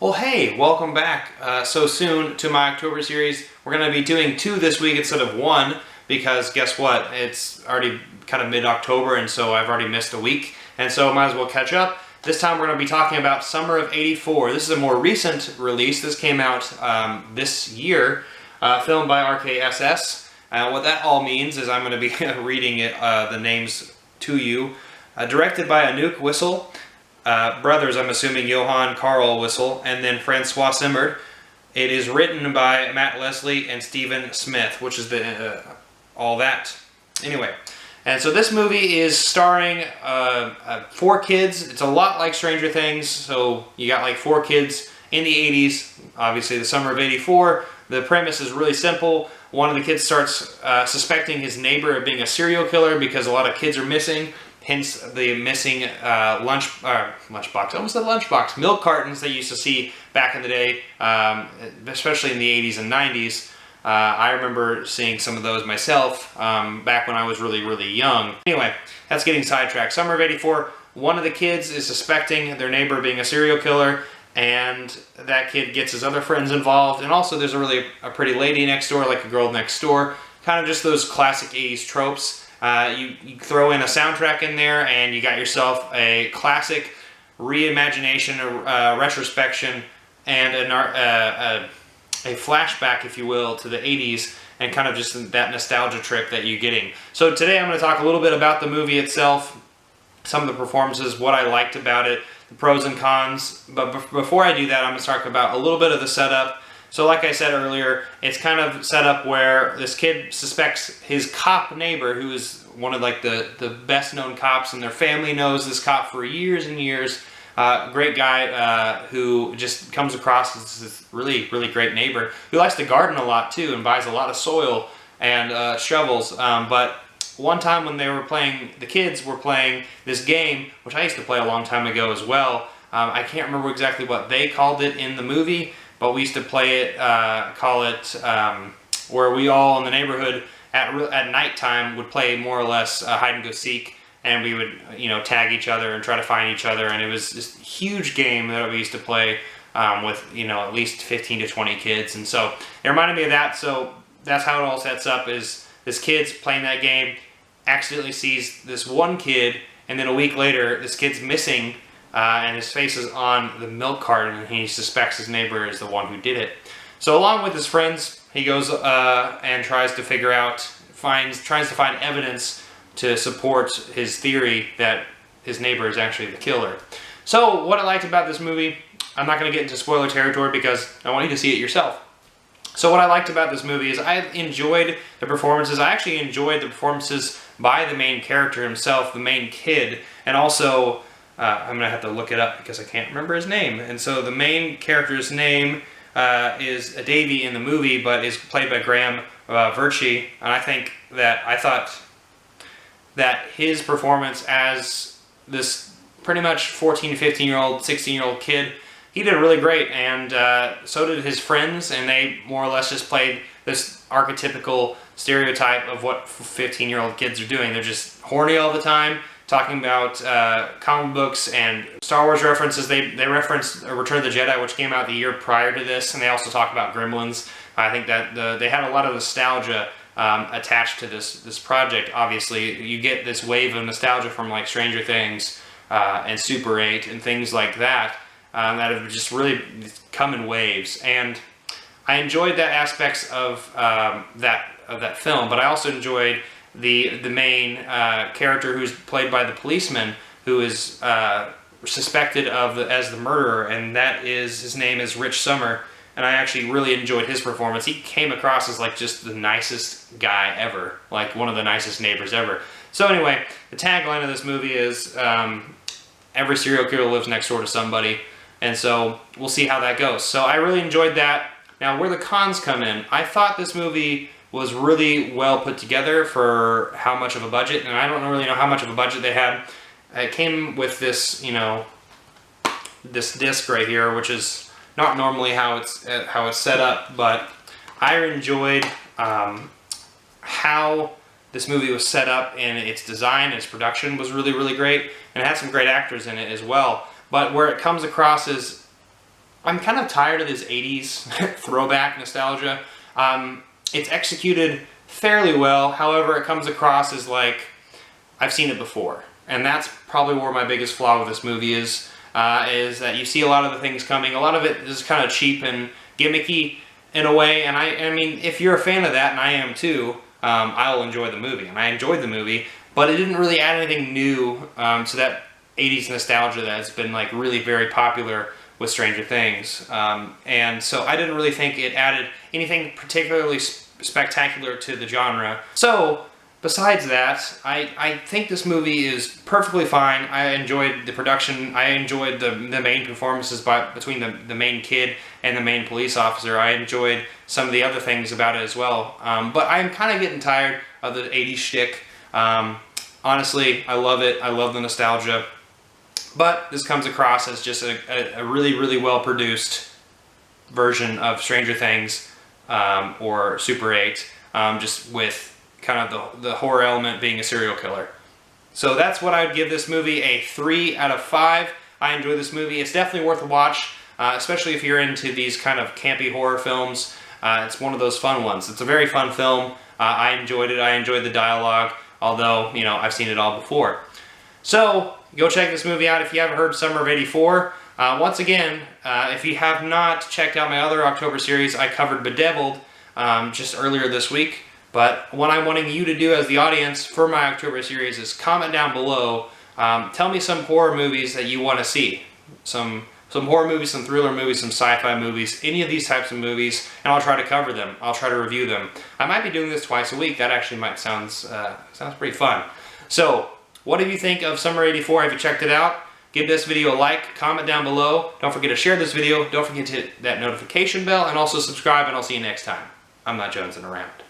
Well, hey, welcome back so soon to my October series. We're going to be doing 2 this week instead of 1 because guess what? It's already kind of mid-October and so I've already missed a week and so might as well catch up. This time we're going to be talking about Summer of '84. This is a more recent release. This came out this year, filmed by RKSS. What that all means is I'm going to be reading the names to you. Directed by Anouk Wissel. Brothers, I'm assuming Johann Carl Wissel, and then Francois Simmerd. It is written by Matt Leslie and Stephen Smith, which is the all that. Anyway, and so this movie is starring 4 kids. It's a lot like Stranger Things, so you got like 4 kids in the 80s, obviously the summer of *84. The premise is really simple. One of the kids starts suspecting his neighbor of being a serial killer because a lot of kids are missing. Hence the missing lunchbox. I almost said lunchbox. Milk cartons they used to see back in the day, especially in the 80s and 90s. I remember seeing some of those myself back when I was really young. Anyway, that's getting sidetracked. Summer of '84, one of the kids is suspecting their neighbor being a serial killer, and that kid gets his other friends involved. And also there's a pretty lady next door, like a girl next door. Kind of just those classic 80s tropes. You throw in a soundtrack in there and you got yourself a classic reimagination, retrospection, and a flashback, if you will, to the 80s and kind of just that nostalgia trip that you're getting. So today I'm going to talk a little bit about the movie itself, some of the performances, what I liked about it, the pros and cons. But before I do that, I'm going to talk about a little bit of the setup. So like I said earlier, it's kind of set up where this kid suspects his cop neighbor, who is one of like the best known cops, and their family knows this cop for years and years. Great guy who just comes across as this really great neighbor who likes to garden a lot too and buys a lot of soil and shovels. But one time when the kids were playing this game, which I used to play a long time ago as well. I can't remember exactly what they called it in the movie. But we used to play it, where we all in the neighborhood at nighttime would play more or less hide and go seek, and we would tag each other and try to find each other, and it was this huge game that we used to play with at least 15 to 20 kids, and so it reminded me of that. So that's how it all sets up: is this kid's playing that game, accidentally sees this one kid, and then a week later this kid's missing. And his face is on the milk carton, and he suspects his neighbor is the one who did it. So along with his friends, he goes and tries to find evidence to support his theory that his neighbor is actually the killer. So what I liked about this movie, I'm not going to get into spoiler territory because I want you to see it yourself. So what I liked about this movie is I enjoyed the performances. I actually enjoyed the performances by the main character himself, the main kid, and also I'm going to have to look it up because I can't remember his name. And so the main character's name is Davey in the movie, but is played by Graham Verchey. And I thought that his performance as this pretty much 14, 15-year-old, 16-year-old kid, he did really great. And so did his friends, and they more or less just played this archetypical stereotype of what 15-year-old kids are doing. They're just horny all the time, talking about comic books and Star Wars references. They referenced Return of the Jedi, which came out the year prior to this, and they also talk about Gremlins. I think that they had a lot of nostalgia attached to this project. Obviously, you get this wave of nostalgia from like Stranger Things and Super 8 and things like that that have just really come in waves. And I enjoyed that aspects of that film, but I also enjoyed the main character, who's played by the policeman, who is suspected as the murderer, and his name is Rich Sommer, and I actually really enjoyed his performance. He came across as like just the nicest guy ever, like one of the nicest neighbors ever. So anyway, the tagline of this movie is every serial killer lives next door to somebody, and so we'll see how that goes. So I really enjoyed that. Now where the cons come in, I thought this movie was really well put together for how much of a budget, and I don't really know how much of a budget they had. It came with this, this disc right here, which is not normally how it's set up, but I enjoyed how this movie was set up, and its design and its production was really great, and it had some great actors in it as well. But where it comes across as I'm kind of tired of this 80s throwback nostalgia. It's executed fairly well, however it comes across as like, I've seen it before. And that's probably where my biggest flaw with this movie is that you see a lot of the things coming. A lot of it is kind of cheap and gimmicky in a way, and I mean, if you're a fan of that, and I am too, I'll enjoy the movie. And I enjoyed the movie, but it didn't really add anything new to that 80s nostalgia that's been like really very popular with Stranger Things. And so I didn't really think it added anything particularly spectacular to the genre. So besides that, I think this movie is perfectly fine. I enjoyed the production. I enjoyed the main performances between the main kid and the main police officer. I enjoyed some of the other things about it as well. But I'm kind of getting tired of the 80s shtick. Honestly, I love it. I love the nostalgia. But this comes across as just a really, really well-produced version of Stranger Things or Super 8, just with kind of the horror element being a serial killer. So that's what I would give this movie, a 3 out of 5. I enjoy this movie. It's definitely worth a watch, especially if you're into these kind of campy horror films. It's one of those fun ones. It's a very fun film. I enjoyed it. I enjoyed the dialogue, although, you know, I've seen it all before. So go check this movie out if you haven't heard Summer of '84. Once again, if you have not checked out my other October series, I covered Bedevilled just earlier this week. But what I'm wanting you to do as the audience for my October series is comment down below. Tell me some horror movies that you want to see. Some horror movies, some thriller movies, some sci-fi movies, any of these types of movies, and I'll try to cover them. I'll try to review them. I might be doing this twice a week. That actually might sounds pretty fun. So, what do you think of Summer '84? Have you checked it out? Give this video a like, comment down below. Don't forget to share this video. Don't forget to hit that notification bell, and also subscribe, and I'll see you next time. I'm not jonesing around.